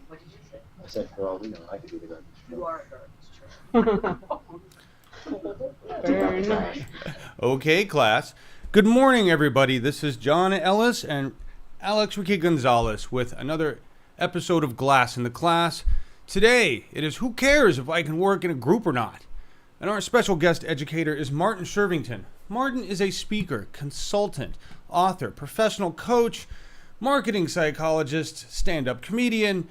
What did you say? I said, for all we know, I could be the garbage truck. You are a garbage truck. Burn. Okay, class. Good morning, everybody. This is John Ellis and Alex Ricky Gonzalez with another episode of Glass in the Class. Today, it is Who Cares If I Can Work in a Group or Not? And our special guest educator is Martin Shervington. Martin is a speaker, consultant, author, professional coach, marketing psychologist, stand-up comedian,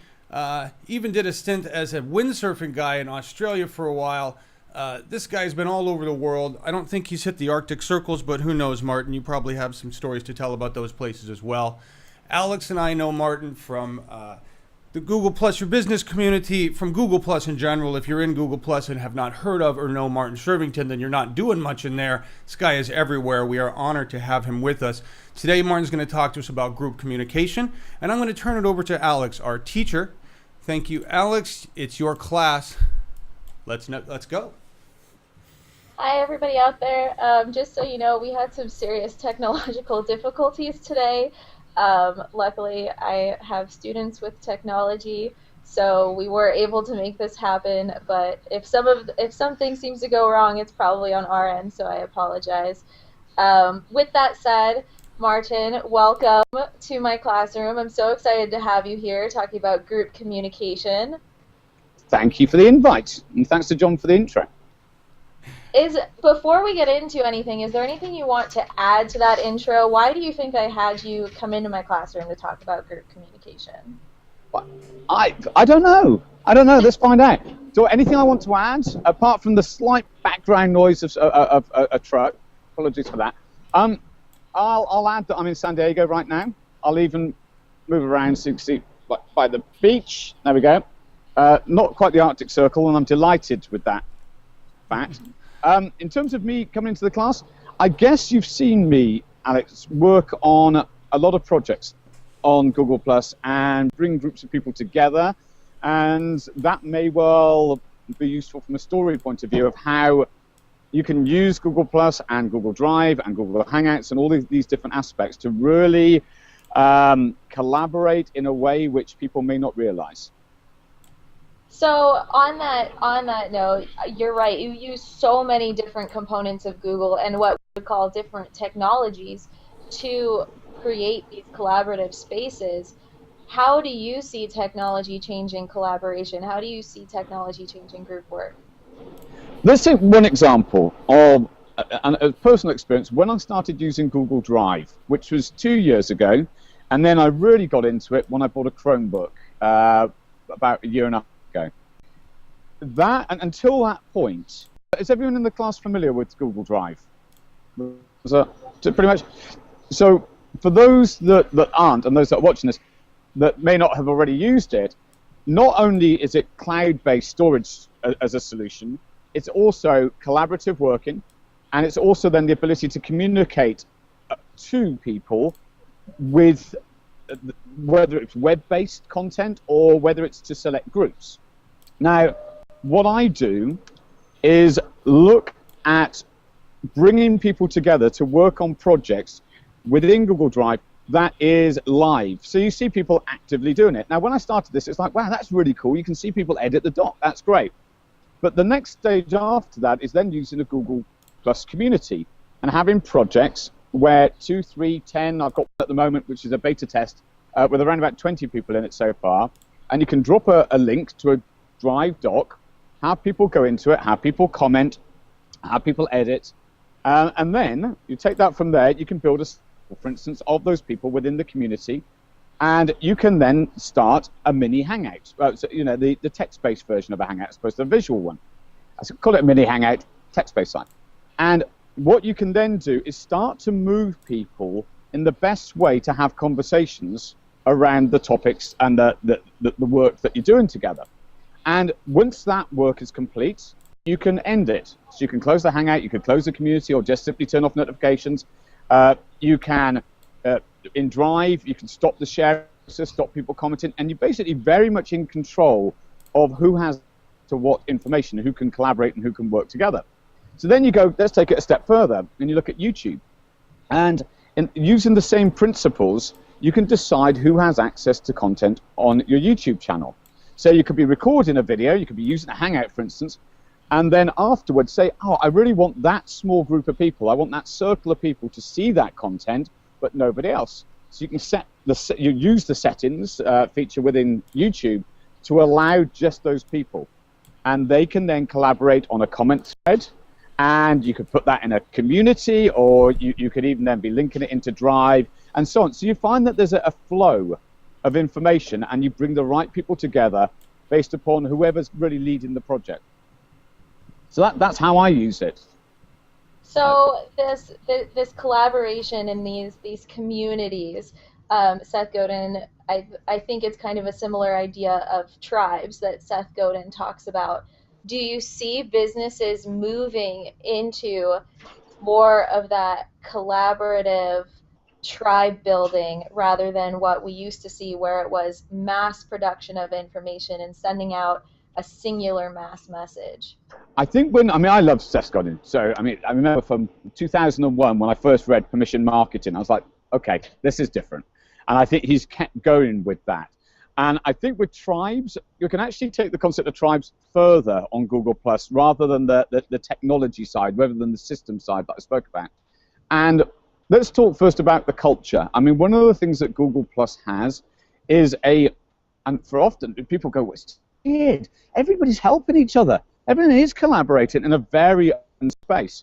even did a stint as a windsurfing guy in Australia for a while. This guy's been all over the world. I don't think he's hit the Arctic circles, but who knows, Martin? You probably have some stories to tell about those places as well. Alex and I know Martin from the Google Plus for Business community, from Google Plus in general. If you're in Google Plus and have not heard of or know Martin Shervington, then you're not doing much in there. This guy is everywhere. We are honored to have him with us. Today, Martin's going to talk to us about group communication, and I'm going to turn it over to Alex, our teacher. Thank you, Alex. It's your class. Let's go. Hi, everybody out there. Just so you know, we had some serious technological difficulties today. Luckily, I have students with technology, so we were able to make this happen. But if something seems to go wrong, it's probably on our end, so I apologize. With that said, Martin, welcome to my classroom. I'm so excited to have you here talking about group communication. Thank you for the invite, and thanks to John for the intro. Before we get into anything, is there anything you want to add to that intro? Why do you think I had you come into my classroom to talk about group communication? I don't know. Let's find out. So anything I want to add, apart from the slight background noise of a truck, apologies for that. I'll add that I'm in San Diego right now. I'll even move around so you can see by the beach. There we go. Not quite the Arctic Circle, and I'm delighted with that fact. In terms of me coming into the class, I guess you've seen me, Alex, work on a lot of projects on Google Plus and bring groups of people together, and that may well be useful from a story point of view of how you can use Google Plus and Google Drive and Google Hangouts and all these different aspects to really collaborate in a way which people may not realize. So on that note, you're right. You use so many different components of Google and what we would call different technologies to create these collaborative spaces. How do you see technology changing collaboration? How do you see technology changing group work? Let's take one example of a personal experience when I started using Google Drive, which was 2 years ago, and then I really got into it when I bought a Chromebook about a year and a half ago. That, and until that point, is everyone in the class familiar with Google Drive? So pretty much. So for those that aren't, and those that are watching this, that may not have already used it, not only is it cloud-based storage as a solution, it's also collaborative working, and it's also then the ability to communicate to people with whether it's web-based content or whether it's to select groups. Now, what I do is look at bringing people together to work on projects within Google Drive that is live. So you see people actively doing it. Now, when I started this, it's like, wow, that's really cool. You can see people edit the doc. That's great. But the next stage after that is then using a Google Plus community and having projects where 2, 3, 10, I've got one at the moment, which is a beta test, with around about 20 people in it so far. And you can drop a link to a Drive doc, have people go into it, have people comment, have people edit, and then you take that from there. You can build a, for instance, of those people within the community, and you can then start a mini Hangout. So, you know, the text-based version of a Hangout as opposed to the visual one. I call it a mini Hangout, text-based site. And what you can then do is start to move people in the best way to have conversations around the topics and the work that you're doing together. And once that work is complete, you can end it. So you can close the Hangout, you can close the community, or just simply turn off notifications. You can, in Drive, you can stop the share, stop people commenting, and you're basically very much in control of who has to what information, who can collaborate and who can work together. So then you go, let's take it a step further, and you look at YouTube. And using the same principles, you can decide who has access to content on your YouTube channel. So you could be recording a video, you could be using a Hangout, for instance, and then afterwards say, oh, I really want that small group of people, I want that circle of people to see that content, but nobody else. So you can use the settings feature within YouTube to allow just those people. And they can then collaborate on a comment thread, and you could put that in a community, or you could even then be linking it into Drive, and so on. So you find that there's a flow of information, and you bring the right people together based upon whoever's really leading the project. So that's how I use it. So this collaboration in these communities, Seth Godin, I think it's kind of a similar idea of tribes that Seth Godin talks about. Do you see businesses moving into more of that collaborative tribe building rather than what we used to see, where it was mass production of information and sending out a singular mass message? I think I love Seth Godin. So, I remember from 2001 when I first read Permission Marketing, I was like, okay, this is different. And I think he's kept going with that. And I think with tribes, you can actually take the concept of tribes further on Google+, rather than the technology side, rather than the system side that I spoke about. And let's talk first about the culture. I mean, one of the things that Google+ has is and for often people go, well, it's weird. Everybody's helping each other. Everyone is collaborating in a very open space.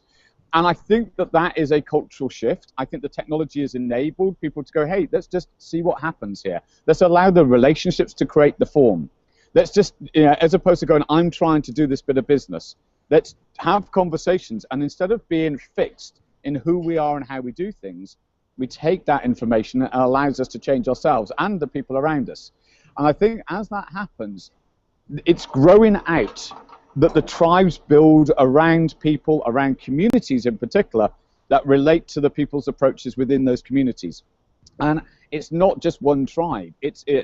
And I think that is a cultural shift. I think the technology has enabled people to go, hey, let's just see what happens here. Let's allow the relationships to create the form. Let's just, as opposed to going, I'm trying to do this bit of business, let's have conversations. And instead of being fixed in who we are and how we do things, we take that information and it allows us to change ourselves and the people around us. And I think as that happens, it's growing out that the tribes build around people, around communities in particular, that relate to the people's approaches within those communities. And it's not just one tribe.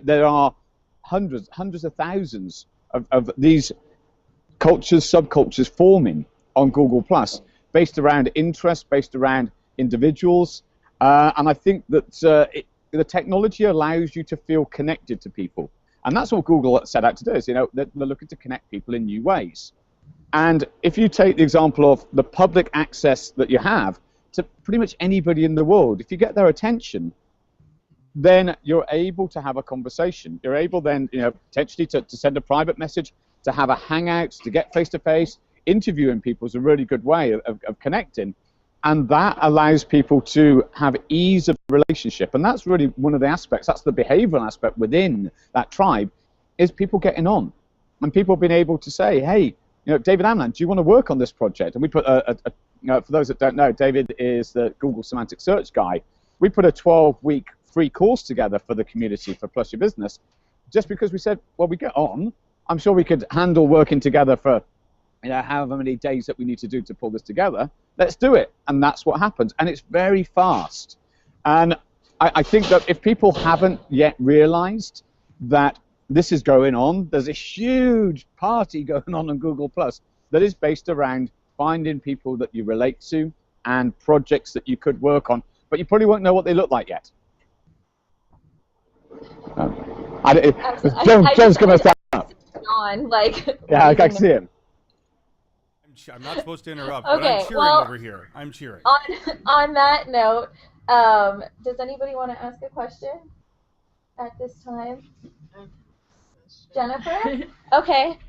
There are hundreds of thousands of these cultures, subcultures forming on Google+, based around interests, based around individuals. And I think that the technology allows you to feel connected to people. And that's what Google set out to do, is, they're looking to connect people in new ways. And if you take the example of the public access that you have to pretty much anybody in the world, if you get their attention, then you're able to have a conversation. You're able then, potentially to send a private message, to have a hangout, to get face-to-face. Interviewing people is a really good way of connecting. And that allows people to have ease of relationship. And that's really one of the aspects, that's the behavioral aspect within that tribe, is people getting on. And people being able to say, hey, David Amland, do you want to work on this project? And we put for those that don't know, David is the Google Semantic Search guy. We put a 12-week free course together for the community for Plus Your Business, just because we said, well, we get on. I'm sure we could handle working together for however many days that we need to do to pull this together. Let's do it. And that's what happens. And it's very fast. And I think that if people haven't yet realized that this is going on, there's a huge party going on Google+ that is based around finding people that you relate to and projects that you could work on, but you probably won't know what they look like yet. John's going to stand up. Yeah, I can see him. I'm not supposed to interrupt, okay, but I'm cheering over here. I'm cheering. On that note, does anybody want to ask a question at this time? Jennifer? Okay.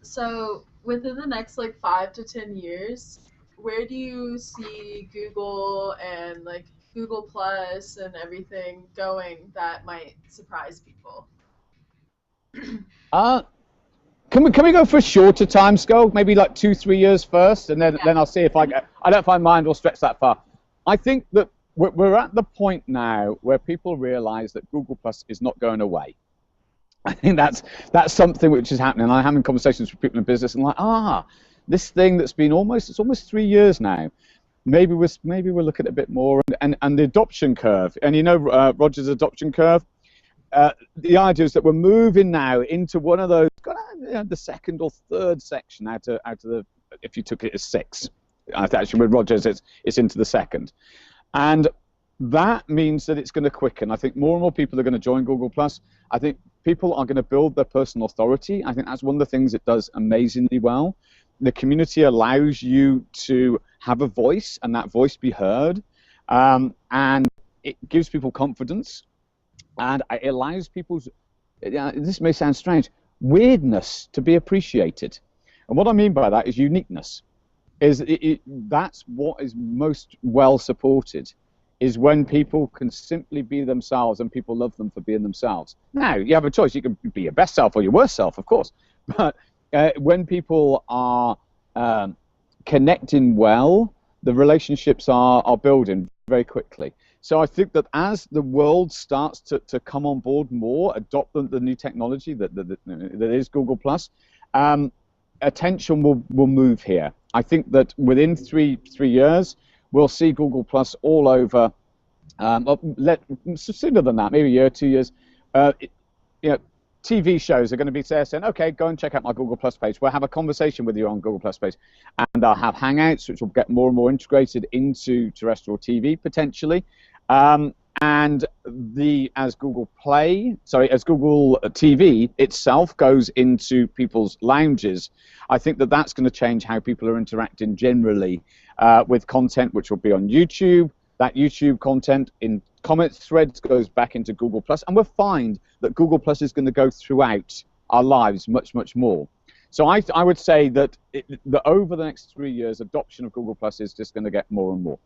So within the next 5 to 10 years, where do you see Google and Google Plus and everything going that might surprise people? Can we go for a shorter time scale, maybe 2-3 years first, and then I'll see if I don't find mine will stretch that far. I think that we're at the point now where people realize that Google Plus is not going away. I think that's something which is happening. I'm having conversations with people in business and this thing that's been almost 3 years now. Maybe we'll look at it a bit more, and the adoption curve. And Roger's adoption curve. The idea is that we're moving now into one of those, the second or third section out of the, if you took it as 6. Actually, with Rogers, it's into the second. And that means that it's going to quicken. I think more and more people are going to join Google+. I think people are going to build their personal authority. I think that's one of the things it does amazingly well. The community allows you to have a voice and that voice be heard, and it gives people confidence, and it allows people's, this may sound strange, weirdness to be appreciated. And what I mean by that is uniqueness. That's what is most well supported, is when people can simply be themselves and people love them for being themselves. Now, you have a choice. You can be your best self or your worst self, of course. But when people are connecting well, the relationships are building very quickly. So I think that as the world starts to come on board more, adopt the new technology that is Google+, attention will move here. I think that within three years, we'll see Google+ all over. Sooner than that, maybe a year, 2 years. TV shows are going to be saying, okay, go and check out my Google+ page. We'll have a conversation with you on Google+ page. And I'll have Hangouts, which will get more and more integrated into terrestrial TV, potentially. And as Google TV itself goes into people's lounges, I think that that's going to change how people are interacting generally with content which will be on YouTube. That YouTube content in comment threads goes back into Google+, and we'll find that Google+ is going to go throughout our lives much, much more. So I would say that over the next 3 years, adoption of Google+ is just going to get more and more.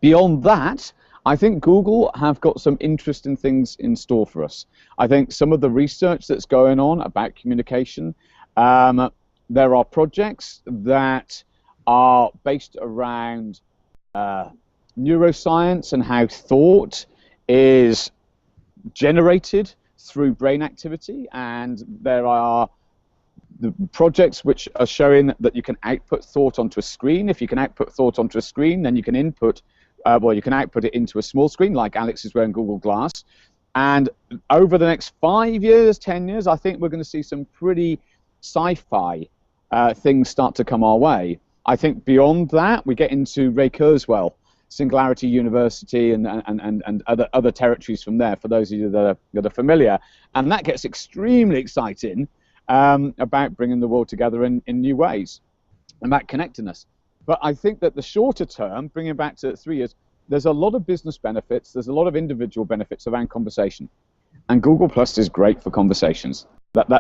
Beyond that, I think Google have got some interesting things in store for us. I think some of the research that's going on about communication, there are projects that are based around neuroscience and how thought is generated through brain activity, and there are the projects which are showing that you can output thought onto a screen. If you can output thought onto a screen, then you can input, you can output it into a small screen, like Alex is wearing Google Glass. And over the next 5 years, 10 years, I think we're going to see some pretty sci-fi things start to come our way. I think beyond that, we get into Ray Kurzweil, Singularity University, and other territories from there, for those of you that are familiar. And that gets extremely exciting about bringing the world together in new ways, about connecting us. But I think that the shorter term, bringing it back to 3 years, there's a lot of business benefits, there's a lot of individual benefits around conversation. And Google Plus is great for conversations.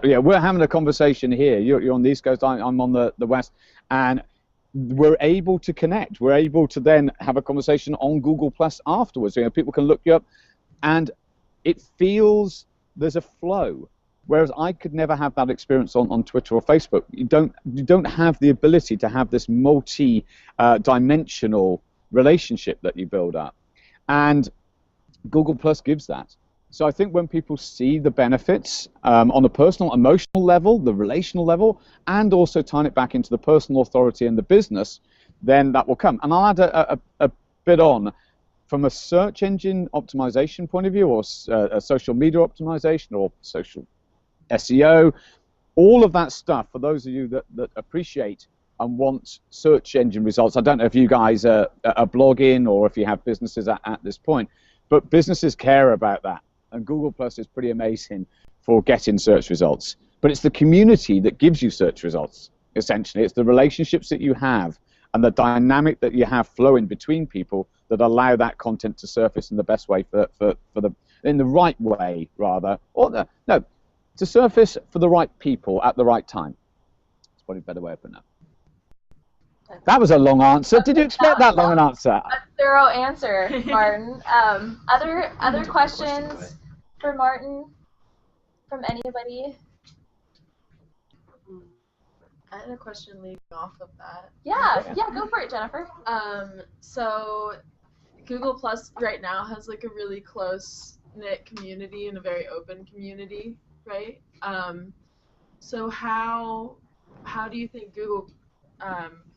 Yeah, we're having a conversation here. You're on the East Coast, I'm on the West, and we're able to connect. We're able to then have a conversation on Google Plus afterwards. You know, people can look you up, and it feels there's a flow. Whereas I could never have that experience on Twitter or Facebook. You don't have the ability to have this multi-dimensional relationship that you build up, and Google Plus gives that. So I think when people see the benefits on a personal, emotional level, the relational level, and also tying it back into the personal authority and the business, then that will come. And I'll add a bit on from a search engine optimization point of view, or a social media optimization, or social SEO, all of that stuff. For those of you that appreciate and want search engine results, I don't know if you guys are blogging or if you have businesses at this point, but businesses care about that. And Google Plus is pretty amazing for getting search results. But it's the community that gives you search results, essentially. It's the relationships that you have and the dynamic that you have flowing between people that allow that content to surface in the best way, in the right way, rather. To surface for the right people at the right time. It's probably a better way of putting that. That was a long answer. Did you expect that long an answer? A thorough answer, Martin. Other questions for Martin from anybody? I had a question leading off of that. Yeah, go for it, Jennifer. So Google Plus right now has like a really close-knit community and a very open community, right? So how do you think Google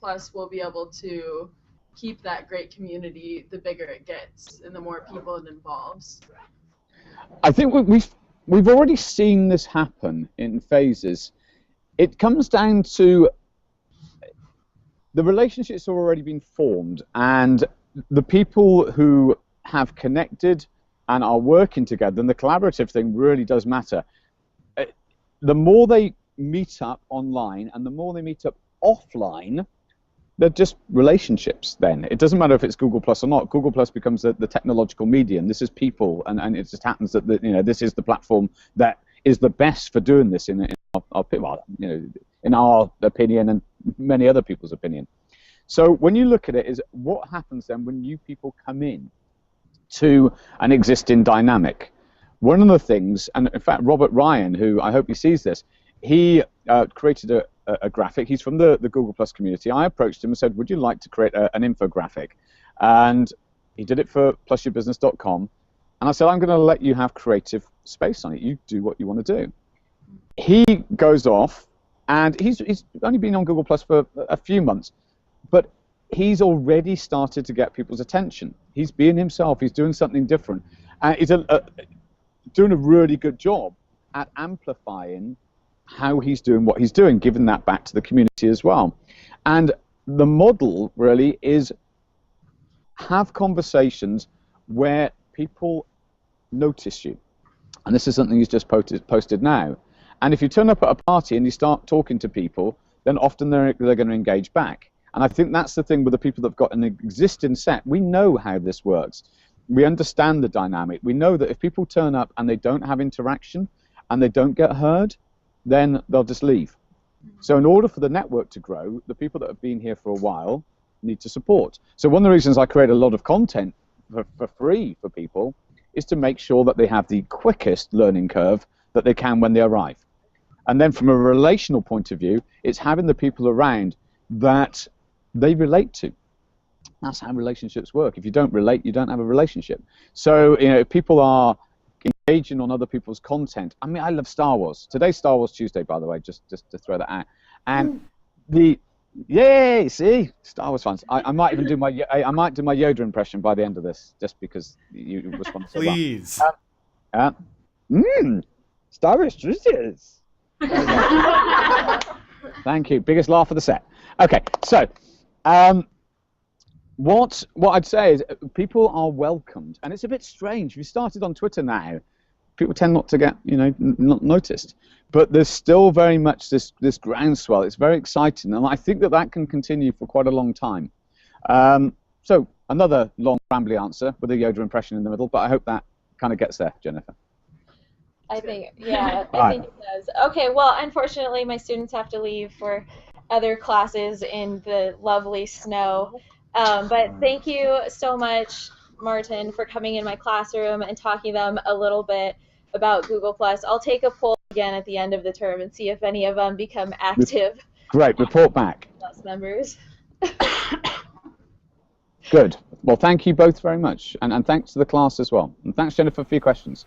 Plus will be able to keep that great community the bigger it gets and the more people it involves? I think we've already seen this happen in phases. It comes down to the relationships have already been formed, and the people who have connected and are working together, then the collaborative thing really does matter. The more they meet up online and the more they meet up offline, they're just relationships then. It doesn't matter if it's Google Plus or not. Google Plus becomes the technological medium. This is people, and it just happens that this is the platform that is the best for doing this in our opinion and many other people's opinion. So when you look at it, is what happens then when new people come in to an existing dynamic? One of the things, and in fact Robert Ryan, who I hope he sees this, he created a graphic. He's from the Google Plus community. I approached him and said, would you like to create an infographic? And he did it for plusyourbusiness.com. And I said, I'm going to let you have creative space on it. You do what you want to do. He goes off, and he's only been on Google Plus for a few months, but he's already started to get people's attention. He's being himself. He's doing something different. And he's doing a really good job at amplifying how he's doing what he's doing, giving that back to the community as well. And the model really is have conversations where people notice you. And this is something he's just posted now. And if you turn up at a party and you start talking to people, then often they're going to engage back. And I think that's the thing with the people that have got an existing set. We know how this works. We understand the dynamic. We know that if people turn up and they don't have interaction and they don't get heard, then they'll just leave. So in order for the network to grow, the people that have been here for a while need to support. So one of the reasons I create a lot of content for free for people is to make sure that they have the quickest learning curve that they can when they arrive. And then from a relational point of view, it's having the people around that they relate to. That's how relationships work. If you don't relate, you don't have a relationship. So if people are engaging on other people's content. I mean, I love Star Wars. Today's Star Wars Tuesday, by the way, just to throw that out. And yay, see, Star Wars fans. I might even do my Yoda impression by the end of this, just because you responded so well. Please. Star Wars Tuesdays. Thank you. Biggest laugh of the set. Okay, so what I'd say is people are welcomed, and it's a bit strange. If you started on Twitter now, people tend not to get not noticed, but there's still very much this groundswell. It's very exciting, and I think that can continue for quite a long time. So another long rambly answer with a Yoda impression in the middle, but I hope that kind of gets there, Jennifer. I think it does. Okay, well, unfortunately, my students have to leave for other classes in the lovely snow. But thank you so much, Martin, for coming in my classroom and talking to them a little bit about Google+. I'll take a poll again at the end of the term and see if any of them become active. Great, report back. Plus members. Good. Well, thank you both very much, and thanks to the class as well. And thanks, Jennifer, for your questions.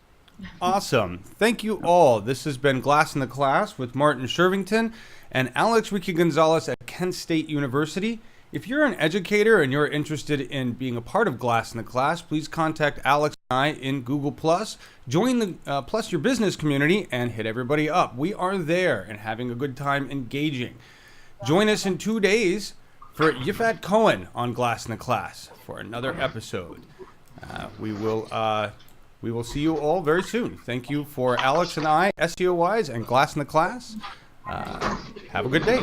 Awesome. Thank you all. This has been Glass in the Class with Martin Shervington and Alex Ricky Gonzalez at Kent State University. If you're an educator and you're interested in being a part of Glass in the Class, please contact Alex and I in Google+. Join the Plus Your Business community and hit everybody up. We are there and having a good time engaging. Join us in 2 days for Yifat Cohen on Glass in the Class for another episode. We will see you all very soon. Thank you for Alex and I, SEO Wise, and Glass in the Class. Have a good day.